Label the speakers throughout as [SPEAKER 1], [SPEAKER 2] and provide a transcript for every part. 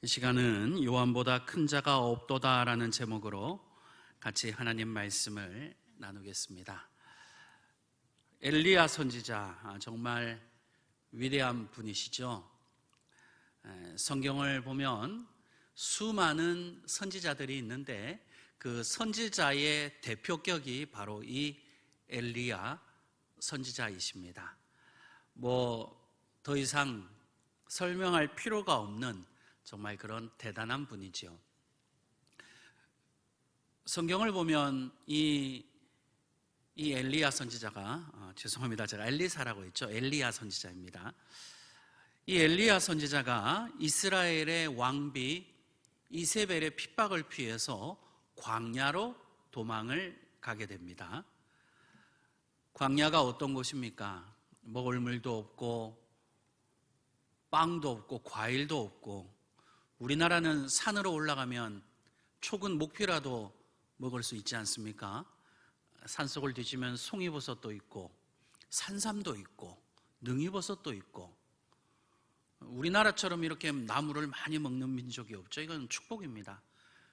[SPEAKER 1] 시간은 요한보다 큰 자가 없도다라는 제목으로 같이 하나님 말씀을 나누겠습니다. 엘리야 선지자, 정말 위대한 분이시죠. 성경을 보면 수많은 선지자들이 있는데 그 선지자의 대표격이 바로 이 엘리야 선지자이십니다. 더 이상 설명할 필요가 없는 정말 그런 대단한 분이죠. 성경을 보면 이 엘리야 선지자가 죄송합니다. 제가 엘리사라고 했죠. 엘리야 선지자입니다. 이 엘리야 선지자가 이스라엘의 왕비 이세벨의 핍박을 피해서 광야로 도망을 가게 됩니다. 광야가 어떤 곳입니까? 먹을 물도 없고 빵도 없고 과일도 없고, 우리나라는 산으로 올라가면 촉은 목피라도 먹을 수 있지 않습니까? 산속을 뒤지면 송이버섯도 있고 산삼도 있고 능이버섯도 있고, 우리나라처럼 이렇게 나무를 많이 먹는 민족이 없죠. 이건 축복입니다.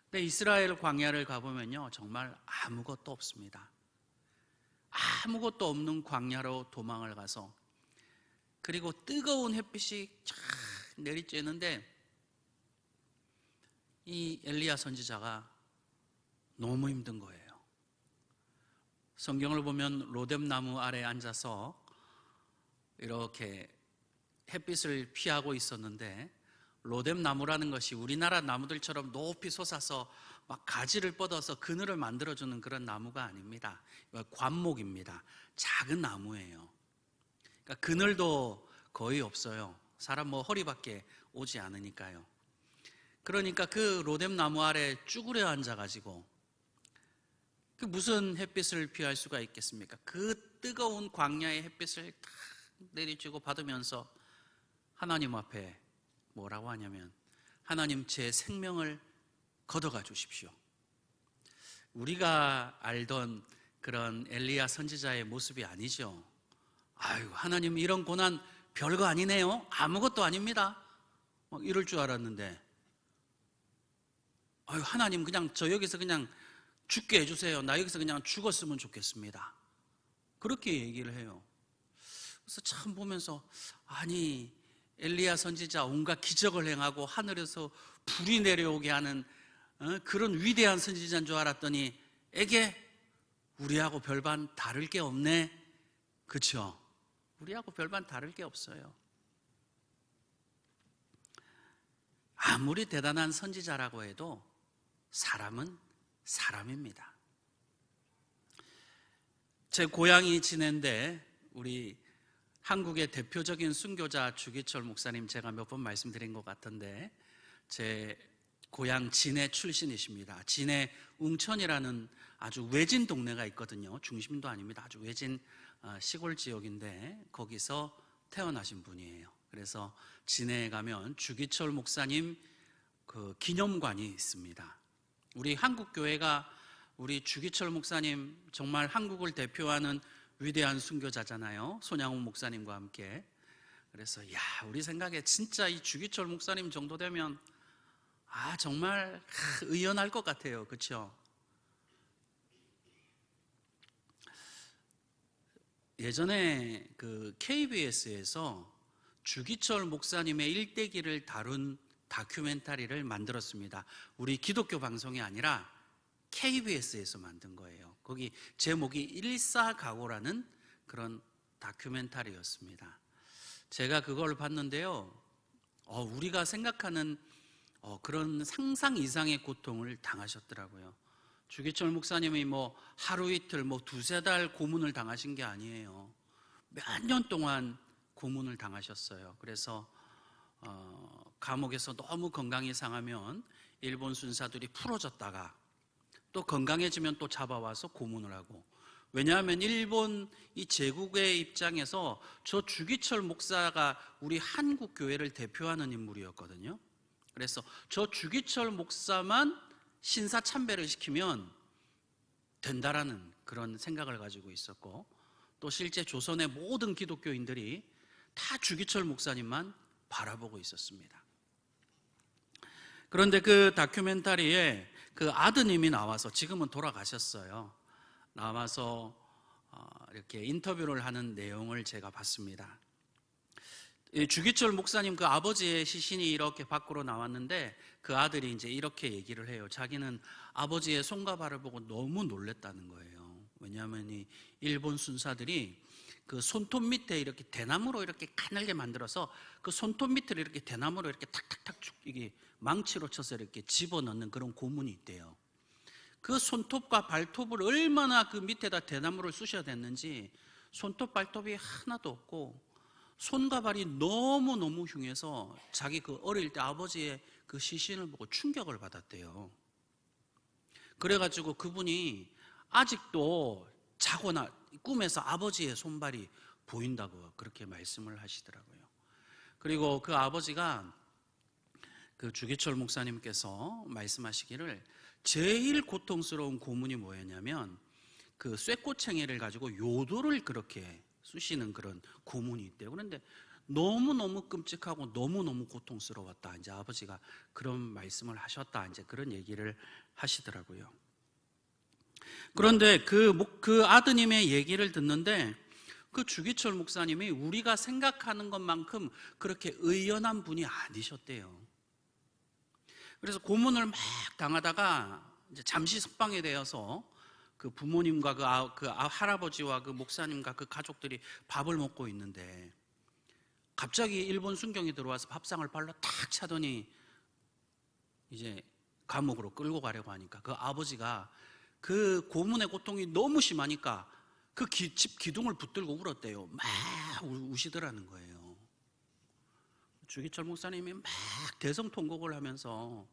[SPEAKER 1] 근데 이스라엘 광야를 가보면요, 정말 아무것도 없습니다. 아무것도 없는 광야로 도망을 가서, 그리고 뜨거운 햇빛이 쫙 내리쬐는데 이 엘리야 선지자가 너무 힘든 거예요. 성경을 보면 로뎀나무 아래 앉아서 이렇게 햇빛을 피하고 있었는데, 로뎀나무라는 것이 우리나라 나무들처럼 높이 솟아서 막 가지를 뻗어서 그늘을 만들어주는 그런 나무가 아닙니다. 관목입니다. 작은 나무예요. 그러니까 그늘도 거의 없어요. 사람 허리밖에 오지 않으니까요. 그러니까 그 로뎀나무 아래 쭈그려 앉아가지고 무슨 햇빛을 피할 수가 있겠습니까? 그 뜨거운 광야의 햇빛을 탁 내리쬐고 받으면서 하나님 앞에 뭐라고 하냐면, 하나님 제 생명을 걷어가 주십시오. 우리가 알던 그런 엘리야 선지자의 모습이 아니죠. 아유, 하나님 이런 고난 별거 아니네요. 아무것도 아닙니다. 이럴 줄 알았는데, 아유, 하나님 그냥 저 여기서 그냥 죽게 해주세요. 나 여기서 그냥 죽었으면 좋겠습니다. 그렇게 얘기를 해요. 그래서 참 보면서, 아니 엘리야 선지자 온갖 기적을 행하고 하늘에서 불이 내려오게 하는 그런 위대한 선지자인 줄 알았더니 에게 우리하고 별반 다를 게 없네. 그렇죠? 우리하고 별반 다를 게 없어요. 아무리 대단한 선지자라고 해도 사람은 사람입니다. 제 고향이 진해인데 우리 한국의 대표적인 순교자 주기철 목사님, 제가 몇 번 말씀드린 것 같은데 제 고향 진해 출신이십니다. 진해 웅천이라는 아주 외진 동네가 있거든요. 중심도 아닙니다. 아주 외진 시골 지역인데 거기서 태어나신 분이에요. 그래서 진해에 가면 주기철 목사님 그 기념관이 있습니다. 우리 한국교회가 우리 주기철 목사님 정말 한국을 대표하는 위대한 순교자잖아요. 손양훈 목사님과 함께. 그래서 우리 생각에 진짜 이 주기철 목사님 정도 되면 정말 의연할 것 같아요. 그렇죠? 예전에 그 KBS에서 주기철 목사님의 일대기를 다룬 다큐멘터리를 만들었습니다. 우리 기독교 방송이 아니라 KBS에서 만든 거예요. 거기 제목이 일사각오라는 그런 다큐멘터리였습니다. 제가 그걸 봤는데요, 우리가 생각하는 그런 상상 이상의 고통을 당하셨더라고요. 주기철 목사님이 하루 이틀 두세 달 고문을 당하신 게 아니에요. 몇 년 동안 고문을 당하셨어요. 그래서 감옥에서 너무 건강이 상하면 일본 순사들이 풀어줬다가 또 건강해지면 또 잡아와서 고문을 하고, 왜냐하면 일본 이 제국의 입장에서 저 주기철 목사가 우리 한국 교회를 대표하는 인물이었거든요. 그래서 저 주기철 목사만 신사 참배를 시키면 된다라는 그런 생각을 가지고 있었고, 또 실제 조선의 모든 기독교인들이 다 주기철 목사님만 바라보고 있었습니다. 그런데 그 다큐멘터리에 그 아드님이 나와서, 지금은 돌아가셨어요. 나와서 이렇게 인터뷰를 하는 내용을 제가 봤습니다. 주기철 목사님 그 아버지의 시신이 이렇게 밖으로 나왔는데, 그 아들이 이제 이렇게 얘기를 해요. 자기는 아버지의 손과 발을 보고 너무 놀랬다는 거예요. 왜냐하면 이 일본 순사들이 그 손톱 밑에 이렇게 대나무로 이렇게 가늘게 만들어서 그 손톱 밑을 이렇게 대나무로 이렇게 탁탁탁 이게 망치로 쳐서 이렇게 집어넣는 그런 고문이 있대요. 그 손톱과 발톱을 얼마나 그 밑에다 대나무를 쑤셔야 됐는지 손톱 발톱이 하나도 없고 손과 발이 너무너무 흉해서 자기 그 어릴 때 아버지의 그 시신을 보고 충격을 받았대요. 그래가지고 그분이 아직도 자거나 꿈에서 아버지의 손발이 보인다고 그렇게 말씀을 하시더라고요. 그리고 그 아버지가 그 주기철 목사님께서 말씀하시기를 제일 고통스러운 고문이 뭐였냐면 그 쇠꼬챙이를 가지고 요도를 그렇게 쑤시는 그런 고문이 있대요. 그런데 너무너무 끔찍하고 너무너무 고통스러웠다. 이제 아버지가 그런 말씀을 하셨다. 이제 그런 얘기를 하시더라고요. 그런데 그 아드님의 얘기를 듣는데 그 주기철 목사님이 우리가 생각하는 것만큼 그렇게 의연한 분이 아니셨대요. 그래서 고문을 막 당하다가 이제 잠시 석방이 되어서 그 부모님과 그 할아버지와 그 목사님과 그 가족들이 밥을 먹고 있는데 갑자기 일본 순경이 들어와서 밥상을 발로 탁 차더니 이제 감옥으로 끌고 가려고 하니까 그 아버지가 그 고문의 고통이 너무 심하니까 그 집 기둥을 붙들고 울었대요. 막 우시더라는 거예요. 주기철 목사님이 막 대성통곡을 하면서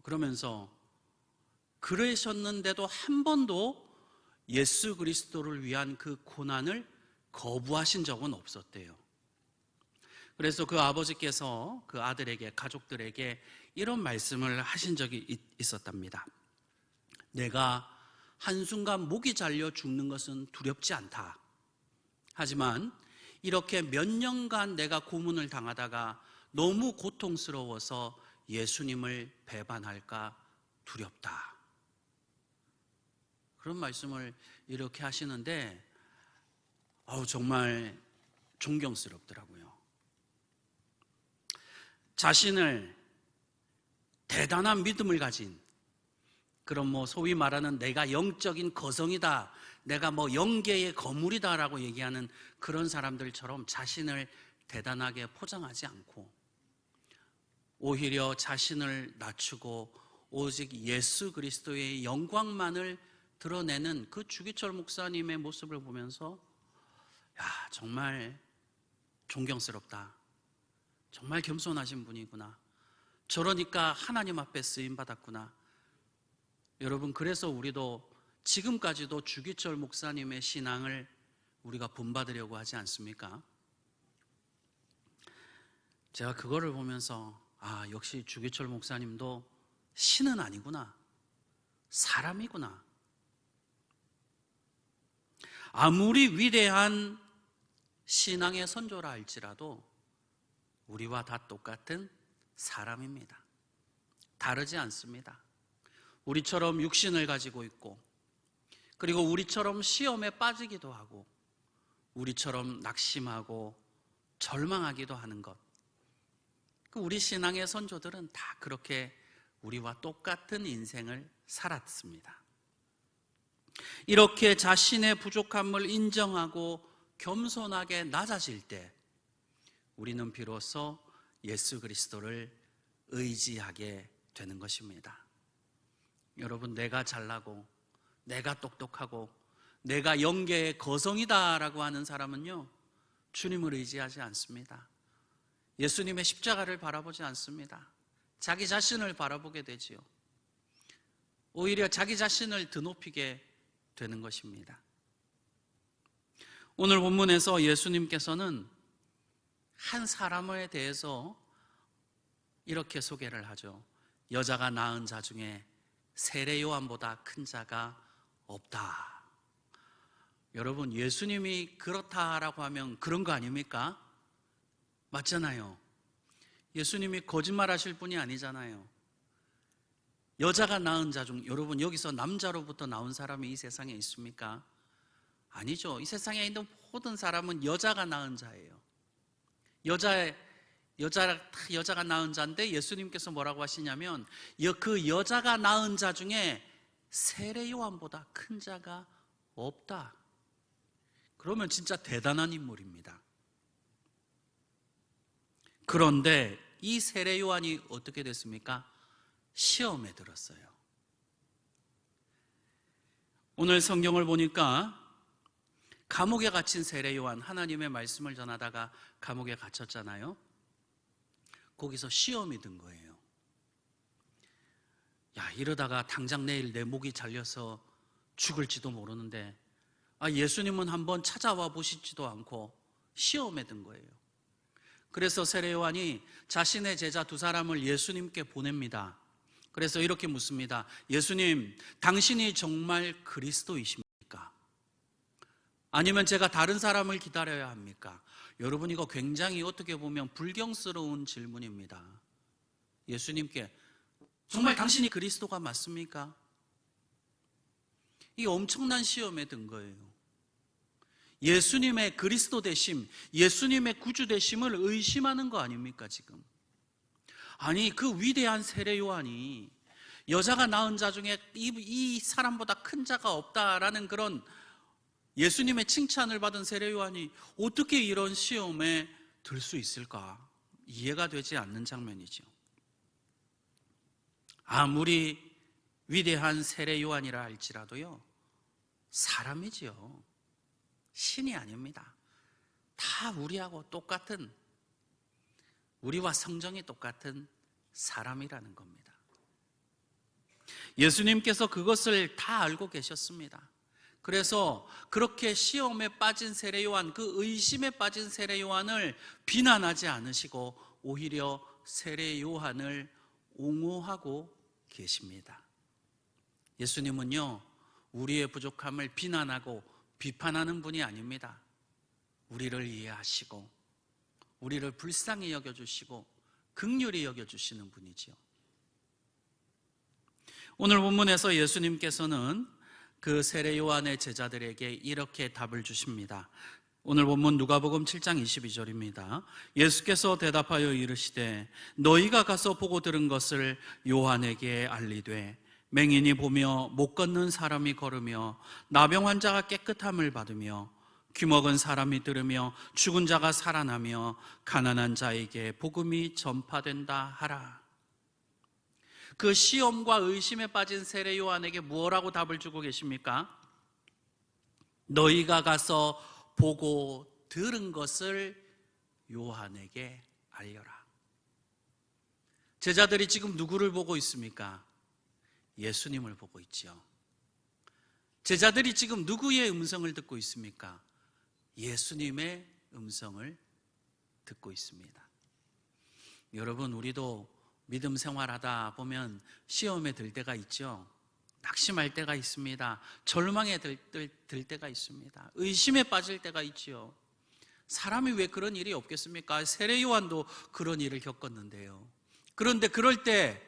[SPEAKER 1] 그러면서 그러셨는데도 한 번도 예수 그리스도를 위한 그 고난을 거부하신 적은 없었대요. 그래서 그 아버지께서 그 아들에게, 가족들에게 이런 말씀을 하신 적이 있었답니다. 내가 한순간 목이 잘려 죽는 것은 두렵지 않다. 하지만 이렇게 몇 년간 내가 고문을 당하다가 너무 고통스러워서 예수님을 배반할까 두렵다. 그런 말씀을 이렇게 하시는데 정말 존경스럽더라고요. 자신을 대단한 믿음을 가진 그런 소위 말하는 내가 영적인 거성이다, 내가 영계의 거물이다라고 얘기하는 그런 사람들처럼 자신을 대단하게 포장하지 않고 오히려 자신을 낮추고 오직 예수 그리스도의 영광만을 드러내는 그 주기철 목사님의 모습을 보면서 정말 존경스럽다. 정말 겸손하신 분이구나. 저러니까 하나님 앞에 쓰임받았구나. 여러분, 그래서 우리도 지금까지도 주기철 목사님의 신앙을 우리가 본받으려고 하지 않습니까? 제가 그거를 보면서 역시 주기철 목사님도 신은 아니구나. 사람이구나. 아무리 위대한 신앙의 선조라 할지라도 우리와 다 똑같은 사람입니다. 다르지 않습니다. 우리처럼 육신을 가지고 있고, 그리고 우리처럼 시험에 빠지기도 하고, 우리처럼 낙심하고 절망하기도 하는 것. 우리 신앙의 선조들은 다 그렇게 우리와 똑같은 인생을 살았습니다. 이렇게 자신의 부족함을 인정하고 겸손하게 낮아질 때 우리는 비로소 예수 그리스도를 의지하게 되는 것입니다. 여러분, 내가 잘나고 내가 똑똑하고 내가 영계의 거성이다라고 하는 사람은요, 주님을 의지하지 않습니다. 예수님의 십자가를 바라보지 않습니다. 자기 자신을 바라보게 되지요. 오히려 자기 자신을 드높이게 되는 것입니다. 오늘 본문에서 예수님께서는 한 사람에 대해서 이렇게 소개를 하죠. 여자가 낳은 자 중에 세례 요한보다 큰 자가 없다. 여러분, 예수님이 그렇다라고 하면 그런 거 아닙니까? 맞잖아요. 예수님이 거짓말하실 분이 아니잖아요. 여자가 낳은 자 중, 여러분 여기서 남자로부터 나온 사람이 이 세상에 있습니까? 아니죠. 이 세상에 있는 모든 사람은 여자가 낳은 자예요. 여자가 낳은 자인데 예수님께서 뭐라고 하시냐면 그 여자가 낳은 자 중에 세례 요한보다 큰 자가 없다. 그러면 진짜 대단한 인물입니다. 그런데 이 세례 요한이 어떻게 됐습니까? 시험에 들었어요. 오늘 성경을 보니까 감옥에 갇힌 세례 요한, 하나님의 말씀을 전하다가 감옥에 갇혔잖아요. 거기서 시험이 든 거예요. 야, 이러다가 당장 내일 내 목이 잘려서 죽을지도 모르는데 예수님은 한번 찾아와 보시지도 않고 시험에 든 거예요. 그래서 세례 요한이 자신의 제자 2사람을 예수님께 보냅니다. 그래서 이렇게 묻습니다. 예수님, 당신이 정말 그리스도이십니까? 아니면 제가 다른 사람을 기다려야 합니까? 여러분, 이거 굉장히 어떻게 보면 불경스러운 질문입니다. 예수님께 정말 당신이 그리스도가 맞습니까? 이 엄청난 시험에 든 거예요. 예수님의 그리스도 되심, 예수님의 구주 되심을 의심하는 거 아닙니까 지금? 아니, 그 위대한 세례 요한이 여자가 낳은 자 중에 이 사람보다 큰 자가 없다라는 그런 예수님의 칭찬을 받은 세례 요한이 어떻게 이런 시험에 들 수 있을까? 이해가 되지 않는 장면이죠. 아무리 위대한 세례 요한이라 할지라도요, 사람이지요. 신이 아닙니다. 다 우리하고 똑같은, 우리와 성정이 똑같은 사람이라는 겁니다. 예수님께서 그것을 다 알고 계셨습니다. 그래서 그렇게 시험에 빠진 세례 요한, 그 의심에 빠진 세례 요한을 비난하지 않으시고 오히려 세례 요한을 옹호하고 계십니다. 예수님은요, 우리의 부족함을 비난하고 비판하는 분이 아닙니다. 우리를 이해하시고 우리를 불쌍히 여겨주시고 긍휼히 여겨주시는 분이죠. 오늘 본문에서 예수님께서는 그 세례 요한의 제자들에게 이렇게 답을 주십니다. 오늘 본문 누가복음 7장 22절입니다. 예수께서 대답하여 이르시되 너희가 가서 보고 들은 것을 요한에게 알리되 맹인이 보며 못 걷는 사람이 걸으며 나병 환자가 깨끗함을 받으며 귀먹은 사람이 들으며 죽은 자가 살아나며 가난한 자에게 복음이 전파된다 하라. 그 시험과 의심에 빠진 세례 요한에게 무엇라고 답을 주고 계십니까? 너희가 가서 보고 들은 것을 요한에게 알려라. 제자들이 지금 누구를 보고 있습니까? 예수님을 보고 있죠. 제자들이 지금 누구의 음성을 듣고 있습니까? 예수님의 음성을 듣고 있습니다. 여러분, 우리도 믿음 생활하다 보면 시험에 들 때가 있죠. 낙심할 때가 있습니다. 절망에 들 때가 있습니다. 의심에 빠질 때가 있죠. 사람이 왜 그런 일이 없겠습니까? 세례 요한도 그런 일을 겪었는데요. 그런데 그럴 때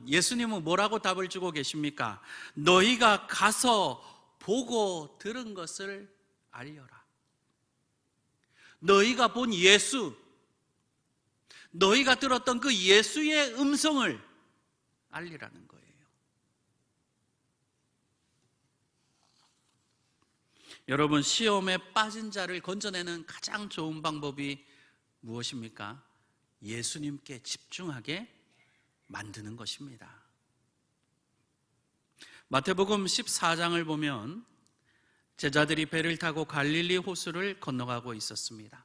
[SPEAKER 1] 예수님은 뭐라고 답을 주고 계십니까? 너희가 가서 보고 들은 것을 알려라. 너희가 본 예수, 너희가 들었던 그 예수의 음성을 알리라는 거예요. 여러분, 시험에 빠진 자를 건져내는 가장 좋은 방법이 무엇입니까? 예수님께 집중하게 만드는 것입니다. 마태복음 14장을 보면 제자들이 배를 타고 갈릴리 호수를 건너가고 있었습니다.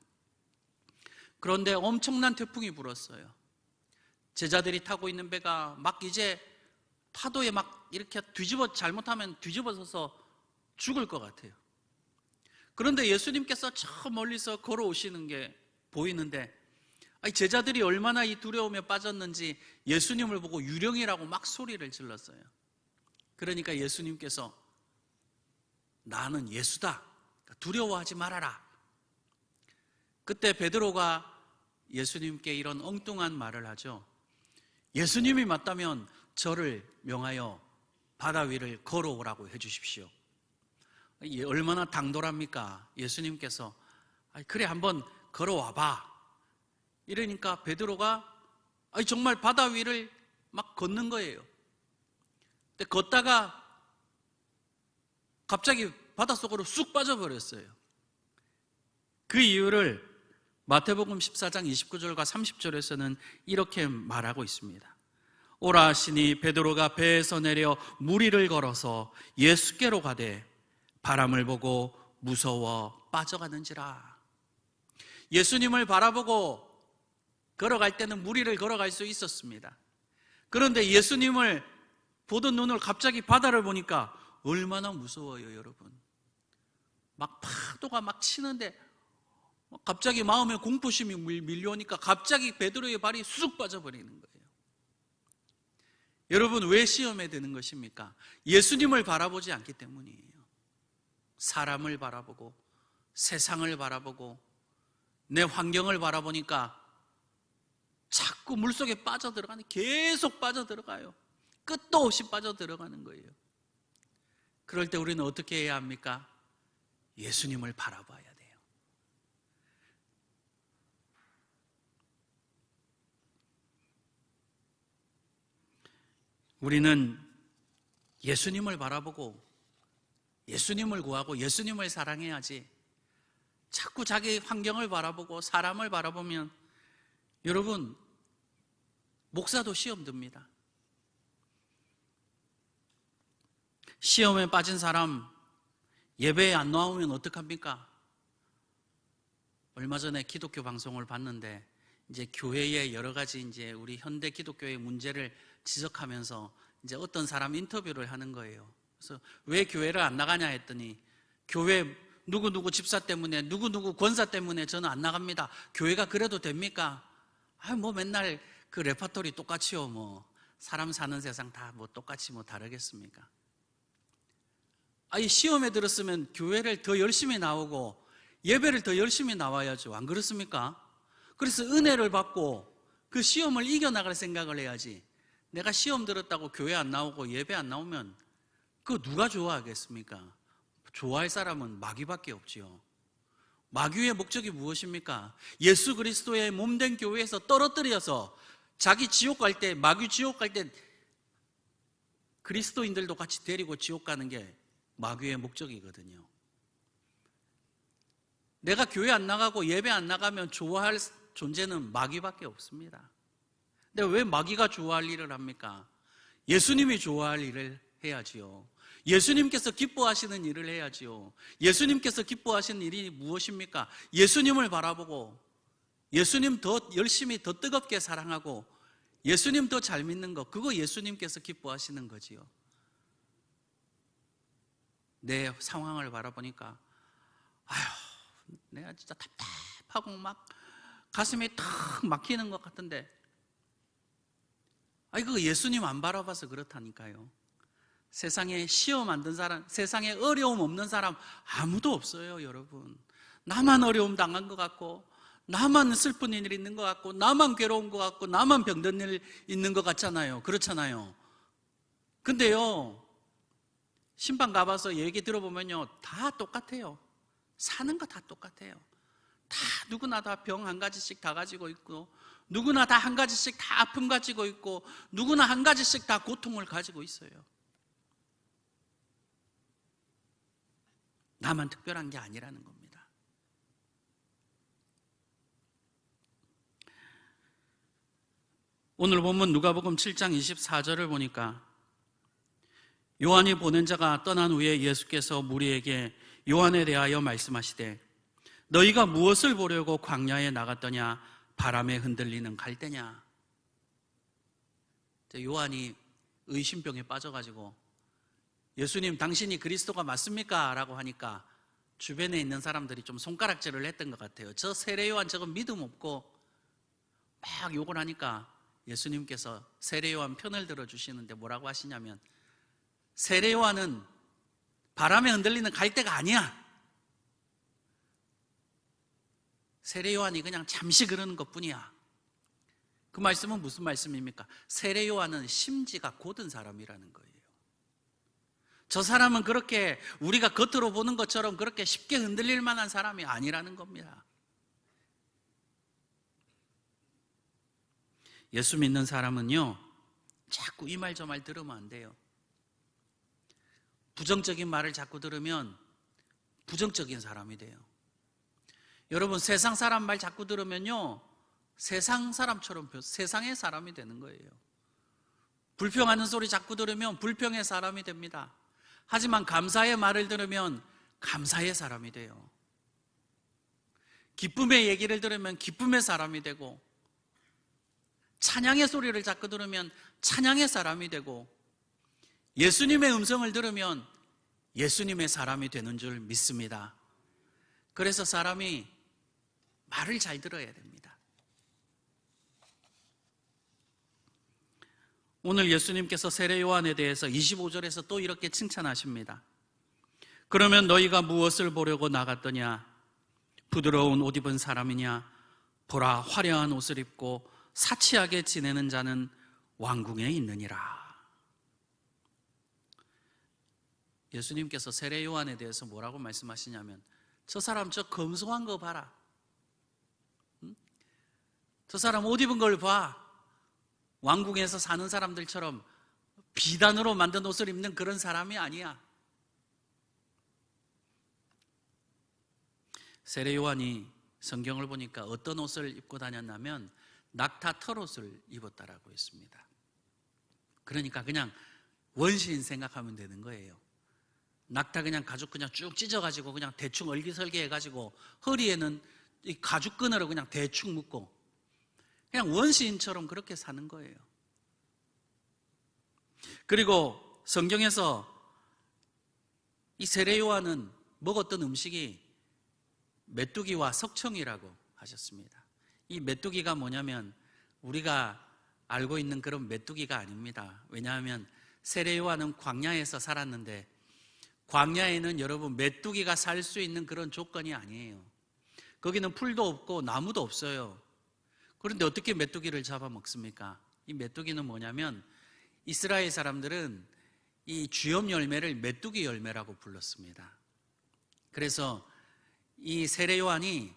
[SPEAKER 1] 그런데 엄청난 태풍이 불었어요. 제자들이 타고 있는 배가 막 이제 파도에 막 이렇게 잘못하면 뒤집어져서 죽을 것 같아요. 그런데 예수님께서 저 멀리서 걸어오시는 게 보이는데 제자들이 얼마나 이 두려움에 빠졌는지 예수님을 보고 유령이라고 막 소리를 질렀어요. 그러니까 예수님께서 나는 예수다, 두려워하지 말아라. 그때 베드로가 예수님께 이런 엉뚱한 말을 하죠. 예수님이 맞다면 저를 명하여 바다 위를 걸어오라고 해주십시오. 얼마나 당돌합니까? 예수님께서 그래 한번 걸어와봐. 이러니까 베드로가 정말 바다 위를 막 걷는 거예요. 근데 걷다가 갑자기 바닷속으로 쑥 빠져버렸어요. 그 이유를 마태복음 14장 29절과 30절에서는 이렇게 말하고 있습니다. 오라 하시니 베드로가 배에서 내려 물 위를 걸어서 예수께로 가되 바람을 보고 무서워 빠져가는지라. 예수님을 바라보고 걸어갈 때는 물 위를 걸어갈 수 있었습니다. 그런데 예수님을 보던 눈을 갑자기 바다를 보니까 얼마나 무서워요, 여러분. 막 파도가 막 치는데 갑자기 마음에 공포심이 밀려오니까 갑자기 베드로의 발이 쑥 빠져버리는 거예요. 여러분, 왜 시험에 드는 것입니까? 예수님을 바라보지 않기 때문이에요. 사람을 바라보고 세상을 바라보고 내 환경을 바라보니까 자꾸 물속에 빠져들어가는, 계속 빠져들어가요. 끝도 없이 빠져들어가는 거예요. 그럴 때 우리는 어떻게 해야 합니까? 예수님을 바라봐야 돼요. 우리는 예수님을 바라보고 예수님을 구하고 예수님을 사랑해야지, 자꾸 자기 환경을 바라보고 사람을 바라보면 여러분, 목사도 시험 듭니다. 시험에 빠진 사람 예배에 안 나오면 어떡합니까? 얼마 전에 기독교 방송을 봤는데 이제 교회의 여러 가지 이제 우리 현대 기독교의 문제를 지적하면서 이제 어떤 사람 인터뷰를 하는 거예요. 그래서 왜 교회를 안 나가냐 했더니 교회 누구누구 집사 때문에 누구누구 권사 때문에 저는 안 나갑니다. 교회가 그래도 됩니까? 뭐 맨날 그 레파토리 똑같이요. 뭐 사람 사는 세상 다 뭐 똑같이 뭐 다르겠습니까? 시험에 들었으면 교회를 더 열심히 나오고 예배를 더 열심히 나와야죠. 안 그렇습니까? 그래서 은혜를 받고 그 시험을 이겨나갈 생각을 해야지, 내가 시험 들었다고 교회 안 나오고 예배 안 나오면 그거 누가 좋아하겠습니까? 좋아할 사람은 마귀밖에 없지요. 마귀의 목적이 무엇입니까? 예수 그리스도의 몸된 교회에서 떨어뜨려서 자기 지옥 갈 때, 마귀 지옥 갈 때 그리스도인들도 같이 데리고 지옥 가는 게 마귀의 목적이거든요. 내가 교회 안 나가고 예배 안 나가면 좋아할 존재는 마귀밖에 없습니다. 근데 왜 마귀가 좋아할 일을 합니까? 예수님이 좋아할 일을 해야지요. 예수님께서 기뻐하시는 일을 해야지요. 예수님께서 기뻐하시는 일이 무엇입니까? 예수님을 바라보고 예수님 더 열심히 더 뜨겁게 사랑하고 예수님 더 잘 믿는 거, 그거 예수님께서 기뻐하시는 거지요. 내 상황을 바라보니까 내가 진짜 답답하고 막 가슴이 탁 막히는 것 같은데 그거 예수님 안 바라봐서 그렇다니까요. 세상에 시험 안 든 사람, 세상에 어려움 없는 사람 아무도 없어요, 여러분. 나만 어려움 당한 것 같고, 나만 슬픈 일 있는 것 같고, 나만 괴로운 것 같고, 나만 병든 일 있는 것 같잖아요. 그렇잖아요. 근데요, 신방 가봐서 얘기 들어보면요, 다 똑같아요. 사는 거 다 똑같아요. 다 누구나 다 병 한 가지씩 다 가지고 있고, 누구나 다 한 가지씩 다 아픔 가지고 있고, 누구나 한 가지씩 다 고통을 가지고 있어요. 나만 특별한 게 아니라는 겁니다. 오늘 본문 누가복음 7장 24절을 보니까 요한이 보낸 자가 떠난 후에 예수께서 무리에게 요한에 대하여 말씀하시되 너희가 무엇을 보려고 광야에 나갔더냐? 바람에 흔들리는 갈대냐? 요한이 의심병에 빠져가지고 예수님 당신이 그리스도가 맞습니까? 라고 하니까 주변에 있는 사람들이 좀 손가락질을 했던 것 같아요. 저 세례 요한 저거 믿음 없고 막 욕을 하니까 예수님께서 세례 요한 편을 들어주시는데 뭐라고 하시냐면 세례 요한은 바람에 흔들리는 갈대가 아니야. 세례 요한이 그냥 잠시 그러는 것뿐이야. 그 말씀은 무슨 말씀입니까? 세례 요한은 심지가 곧은 사람이라는 거예요. 저 사람은 그렇게 우리가 겉으로 보는 것처럼 그렇게 쉽게 흔들릴 만한 사람이 아니라는 겁니다. 예수 믿는 사람은요, 자꾸 이 말 저 말 들으면 안 돼요. 부정적인 말을 자꾸 들으면 부정적인 사람이 돼요. 여러분, 세상 사람 말 자꾸 들으면요, 세상 사람처럼 세상의 사람이 되는 거예요. 불평하는 소리 자꾸 들으면 불평의 사람이 됩니다. 하지만 감사의 말을 들으면 감사의 사람이 돼요. 기쁨의 얘기를 들으면 기쁨의 사람이 되고, 찬양의 소리를 자꾸 들으면 찬양의 사람이 되고, 예수님의 음성을 들으면 예수님의 사람이 되는 줄 믿습니다. 그래서 사람이 말을 잘 들어야 됩니다. 오늘 예수님께서 세례 요한에 대해서 25절에서 또 이렇게 칭찬하십니다. 그러면 너희가 무엇을 보려고 나갔더냐? 부드러운 옷 입은 사람이냐? 보라, 화려한 옷을 입고 사치하게 지내는 자는 왕궁에 있느니라. 예수님께서 세례 요한에 대해서 뭐라고 말씀하시냐면, 저 사람 저 검소한 거 봐라. 저 사람 옷 입은 걸 봐. 왕궁에서 사는 사람들처럼 비단으로 만든 옷을 입는 그런 사람이 아니야. 세례 요한이 성경을 보니까 어떤 옷을 입고 다녔냐면 낙타 털옷을 입었다라고 했습니다. 그러니까 그냥 원시인 생각하면 되는 거예요. 낙타 그냥 가죽 그냥 쭉 찢어가지고 그냥 대충 얼기설기 해가지고 허리에는 이 가죽끈으로 그냥 대충 묶고 그냥 원시인처럼 그렇게 사는 거예요. 그리고 성경에서 이 세례 요한은 먹었던 음식이 메뚜기와 석청이라고 하셨습니다. 이 메뚜기가 뭐냐면 우리가 알고 있는 그런 메뚜기가 아닙니다. 왜냐하면 세례 요한은 광야에서 살았는데 광야에는 여러분 메뚜기가 살 수 있는 그런 조건이 아니에요. 거기는 풀도 없고 나무도 없어요. 그런데 어떻게 메뚜기를 잡아먹습니까? 이 메뚜기는 뭐냐면 이스라엘 사람들은 이 주엽 열매를 메뚜기 열매라고 불렀습니다. 그래서 이 세례 요한이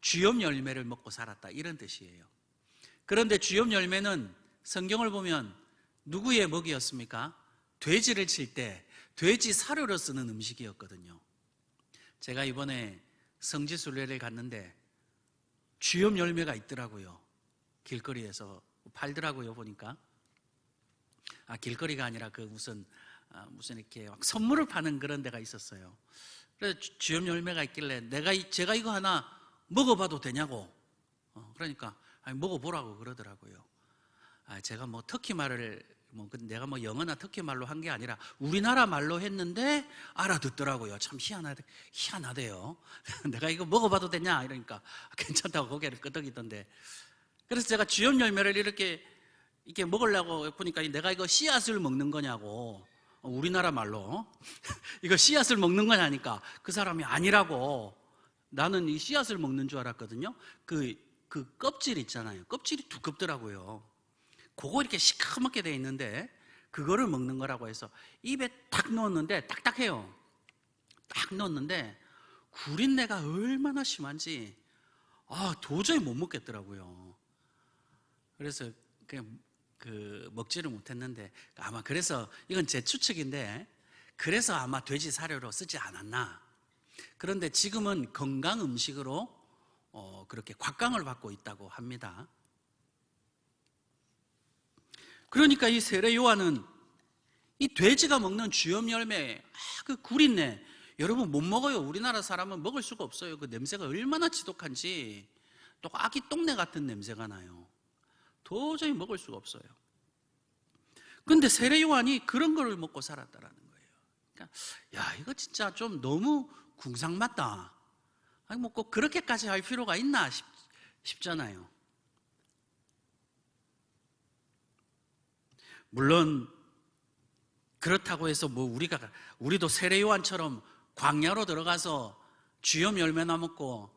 [SPEAKER 1] 주엽 열매를 먹고 살았다 이런 뜻이에요. 그런데 주엽 열매는 성경을 보면 누구의 먹이였습니까? 돼지를 칠 때 돼지 사료로 쓰는 음식이었거든요. 제가 이번에 성지순례를 갔는데 주엽 열매가 있더라고요. 길거리에서 팔더라고요. 보니까 길거리가 아니라 그 무슨 이렇게 막 선물을 파는 그런 데가 있었어요. 그래서 주엽 열매가 있길래 제가 이거 하나 먹어봐도 되냐고. 그러니까 먹어보라고 그러더라고요. 제가 뭐 터키 말을 내가 뭐 영어나 터키 말로 한 게 아니라 우리나라 말로 했는데 알아듣더라고요. 참 희한하대요. 내가 이거 먹어봐도 되냐 이러니까 괜찮다고 고개를 끄덕이던데. 그래서 제가 주엽 열매를 이렇게 먹으려고 보니까 내가 이거 씨앗을 먹는 거냐고, 우리나라 말로 이거 씨앗을 먹는 거냐니까 그 사람이 아니라고. 나는 이 씨앗을 먹는 줄 알았거든요. 그 껍질 있잖아요. 껍질이 두껍더라고요. 그거 이렇게 시커멓게 돼 있는데 그거를 먹는 거라고 해서 입에 딱 넣었는데 딱딱해요. 딱 넣었는데 구린내가 얼마나 심한지 도저히 못 먹겠더라고요. 그래서 그냥 먹지를 못했는데 아마 그래서 이건 제 추측인데 그래서 아마 돼지 사료로 쓰지 않았나. 그런데 지금은 건강 음식으로 그렇게 곽강을 받고 있다고 합니다. 그러니까 이 세례 요한은 이 돼지가 먹는 주엽 열매, 그 구린내, 여러분 못 먹어요. 우리나라 사람은 먹을 수가 없어요. 그 냄새가 얼마나 지독한지. 또 아기 똥내 같은 냄새가 나요. 도저히 먹을 수가 없어요. 그런데 세례 요한이 그런 거를 먹고 살았다라는 거예요. 그러니까 이거 진짜 좀 너무 궁상맞다. 뭐 꼭 그렇게까지 할 필요가 있나 싶잖아요. 물론 그렇다고 해서 뭐 우리도 세례 요한처럼 광야로 들어가서 주엽 열매나 먹고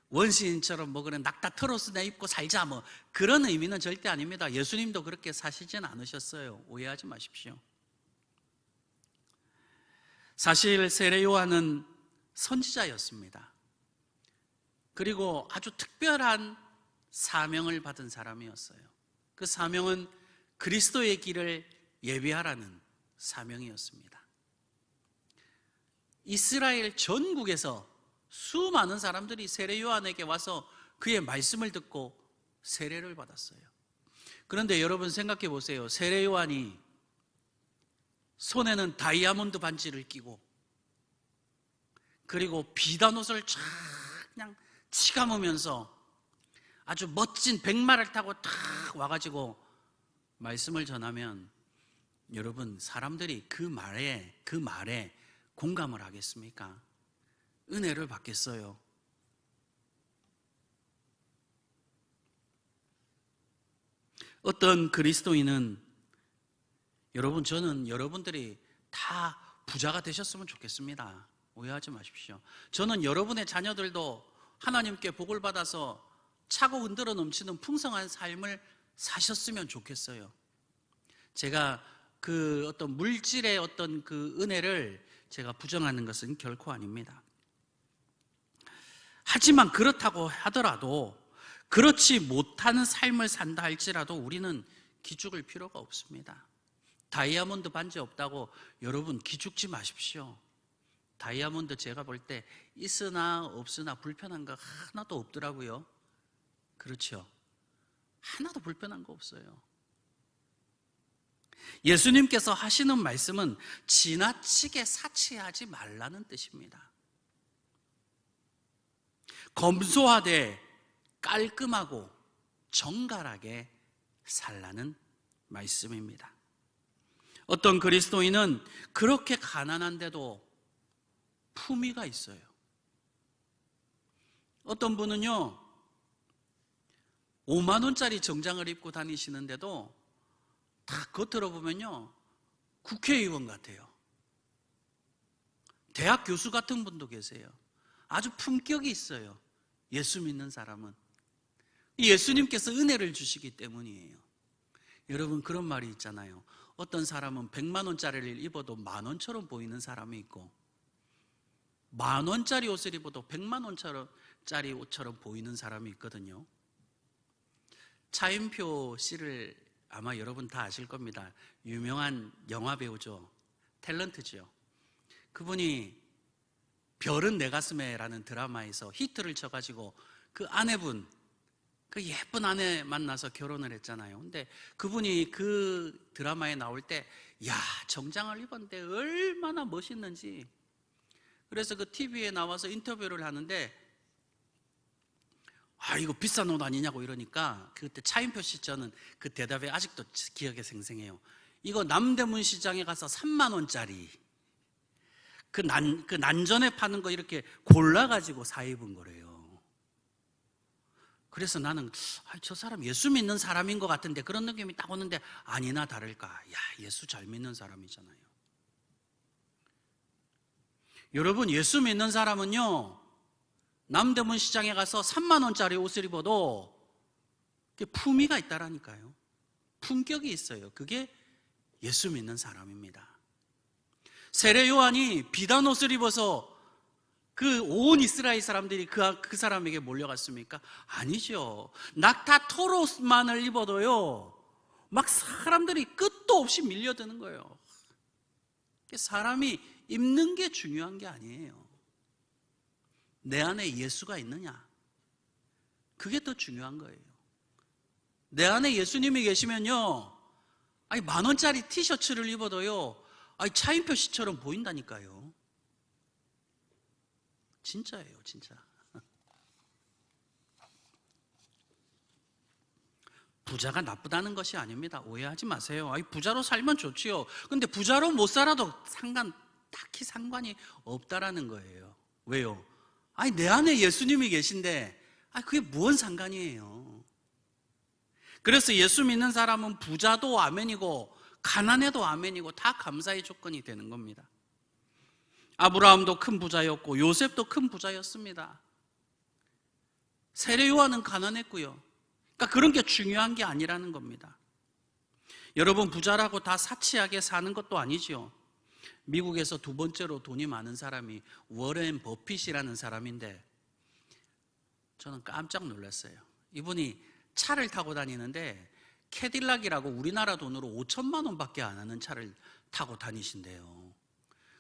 [SPEAKER 1] 원시인처럼 뭐 그런 낙타 트로스나 입고 살자 뭐 그런 의미는 절대 아닙니다. 예수님도 그렇게 사시진 않으셨어요. 오해하지 마십시오. 사실 세례 요한은 선지자였습니다. 그리고 아주 특별한 사명을 받은 사람이었어요. 그 사명은 그리스도의 길을 예비하라는 사명이었습니다. 이스라엘 전국에서 수많은 사람들이 세례 요한에게 와서 그의 말씀을 듣고 세례를 받았어요. 그런데 여러분 생각해 보세요. 세례 요한이 손에는 다이아몬드 반지를 끼고 그리고 비단 옷을 쫙 그냥 치감으면서 아주 멋진 백마를 타고 탁 와가지고 말씀을 전하면 여러분 사람들이 그 말에 공감을 하겠습니까? 은혜를 받겠어요? 어떤 그리스도인은 여러분 저는 여러분들이 다 부자가 되셨으면 좋겠습니다. 오해하지 마십시오. 저는 여러분의 자녀들도 하나님께 복을 받아서 차고 흔들어 넘치는 풍성한 삶을 사셨으면 좋겠어요. 제가 그 어떤 물질의 어떤 그 은혜를 제가 부정하는 것은 결코 아닙니다. 하지만 그렇다고 하더라도 그렇지 못하는 삶을 산다 할지라도 우리는 기죽을 필요가 없습니다. 다이아몬드 반지 없다고 여러분 기죽지 마십시오. 다이아몬드 제가 볼 때 있으나 없으나 불편한 거 하나도 없더라고요. 그렇죠? 하나도 불편한 거 없어요. 예수님께서 하시는 말씀은 지나치게 사치하지 말라는 뜻입니다. 검소하되 깔끔하고 정갈하게 살라는 말씀입니다. 어떤 그리스도인은 그렇게 가난한데도 품위가 있어요. 어떤 분은요 5만 원짜리 정장을 입고 다니시는데도 다 겉으로 보면요 국회의원 같아요. 대학 교수 같은 분도 계세요. 아주 품격이 있어요. 예수 믿는 사람은 예수님께서 은혜를 주시기 때문이에요. 여러분 그런 말이 있잖아요. 어떤 사람은 100만 원짜리를 입어도 만 원처럼 보이는 사람이 있고 만 원짜리 옷을 입어도 100만 원짜리 옷처럼 보이는 사람이 있거든요. 차인표 씨를 아마 여러분 다 아실 겁니다. 유명한 영화 배우죠. 탤런트죠. 그분이 별은 내 가슴에라는 드라마에서 히트를 쳐가지고 그 아내분, 그 예쁜 아내 만나서 결혼을 했잖아요. 근데 그분이 그 드라마에 나올 때, 야, 정장을 입었는데 얼마나 멋있는지. 그래서 그 TV에 나와서 인터뷰를 하는데, 아, 이거 비싼 옷 아니냐고 이러니까, 그때 차인표 씨 저는 그 대답이 아직도 기억에 생생해요. 이거 남대문 시장에 가서 3만 원짜리. 그 난전에 파는 거 이렇게 골라가지고 사 입은 거래요. 그래서 나는 저 사람 예수 믿는 사람인 것 같은데 그런 느낌이 딱 오는데 아니나 다를까. 야, 예수 잘 믿는 사람이잖아요. 여러분 예수 믿는 사람은요 남대문 시장에 가서 3만 원짜리 옷을 입어도 품위가 있다라니까요. 품격이 있어요. 그게 예수 믿는 사람입니다. 세례 요한이 비단 옷을 입어서 그 온 이스라엘 사람들이 그 사람에게 몰려갔습니까? 아니죠. 낙타 토로스만을 입어도요 막 사람들이 끝도 없이 밀려드는 거예요. 사람이 입는 게 중요한 게 아니에요. 내 안에 예수가 있느냐, 그게 더 중요한 거예요. 내 안에 예수님이 계시면요 아니 만 원짜리 티셔츠를 입어도요 아니 차인표 씨처럼 보인다니까요. 진짜예요, 진짜. 부자가 나쁘다는 것이 아닙니다. 오해하지 마세요. 아니 부자로 살면 좋지요. 근데 부자로 못 살아도 딱히 상관이 없다라는 거예요. 왜요? 아니 내 안에 예수님이 계신데 아니 그게 뭔 상관이에요. 그래서 예수 믿는 사람은 부자도 아멘이고 가난해도 아멘이고 다 감사의 조건이 되는 겁니다. 아브라함도 큰 부자였고 요셉도 큰 부자였습니다. 세례 요한은 가난했고요. 그러니까 그런 게 중요한 게 아니라는 겁니다. 여러분, 부자라고 다 사치하게 사는 것도 아니지요. 미국에서 두 번째로 돈이 많은 사람이 워렌 버핏이라는 사람인데 저는 깜짝 놀랐어요. 이분이 차를 타고 다니는데 캐딜락이라고 우리나라 돈으로 5천만 원밖에 안 하는 차를 타고 다니신대요.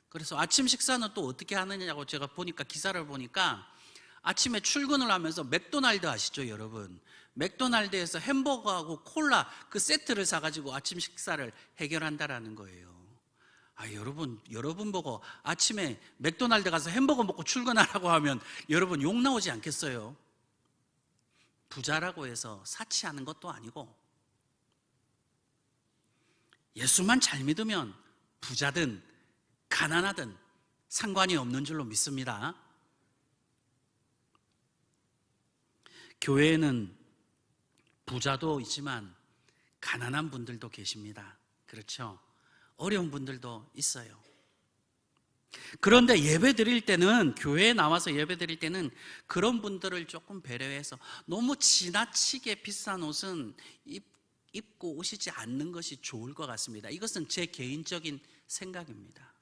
[SPEAKER 1] 그래서 아침 식사는 또 어떻게 하느냐고 제가 보니까, 기사를 보니까 아침에 출근을 하면서 맥도날드 아시죠, 여러분? 맥도날드에서 햄버거하고 콜라 그 세트를 사가지고 아침 식사를 해결한다라는 거예요. 여러분 보고 아침에 맥도날드 가서 햄버거 먹고 출근하라고 하면 여러분 욕 나오지 않겠어요? 부자라고 해서 사치하는 것도 아니고, 예수만 잘 믿으면 부자든 가난하든 상관이 없는 줄로 믿습니다. 교회에는 부자도 있지만 가난한 분들도 계십니다. 그렇죠? 어려운 분들도 있어요. 그런데 예배 드릴 때는, 교회에 나와서 예배 드릴 때는 그런 분들을 조금 배려해서 너무 지나치게 비싼 옷은 입고 오시지 않는 것이 좋을 것 같습니다. 이것은 제 개인적인 생각입니다.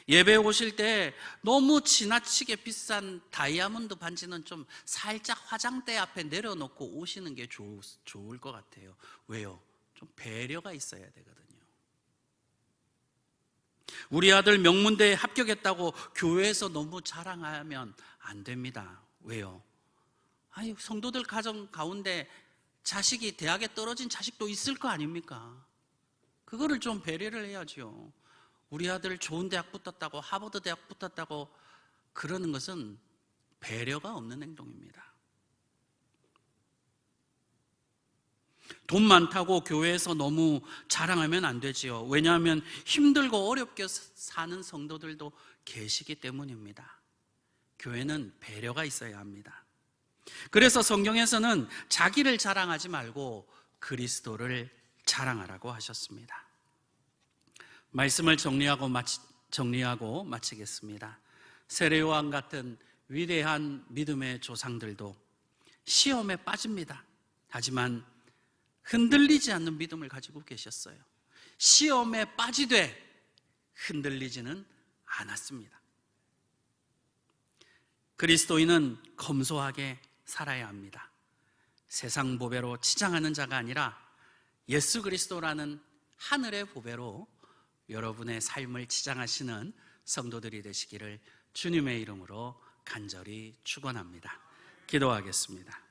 [SPEAKER 1] 예배 오실 때 너무 지나치게 비싼 다이아몬드 반지는 좀 살짝 화장대 앞에 내려놓고 오시는 게 좋을 것 같아요. 왜요? 좀 배려가 있어야 되거든요. 우리 아들 명문대에 합격했다고 교회에서 너무 자랑하면 안 됩니다. 왜요? 성도들 가정 가운데 자식이 대학에 떨어진 자식도 있을 거 아닙니까? 그거를 좀 배려를 해야죠. 우리 아들 좋은 대학 붙었다고, 하버드 대학 붙었다고 그러는 것은 배려가 없는 행동입니다. 돈 많다고 교회에서 너무 자랑하면 안 되지요. 왜냐하면 힘들고 어렵게 사는 성도들도 계시기 때문입니다. 교회는 배려가 있어야 합니다. 그래서 성경에서는 자기를 자랑하지 말고 그리스도를 자랑하라고 하셨습니다. 말씀을 정리하고 마치겠습니다. 세례 요한 같은 위대한 믿음의 조상들도 시험에 빠집니다. 하지만 흔들리지 않는 믿음을 가지고 계셨어요. 시험에 빠지되 흔들리지는 않았습니다. 그리스도인은 검소하게 살아야 합니다. 세상 보배로 치장하는 자가 아니라 예수 그리스도라는 하늘의 보배로 여러분의 삶을 치장하시는 성도들이 되시기를 주님의 이름으로 간절히 축원합니다. 기도하겠습니다.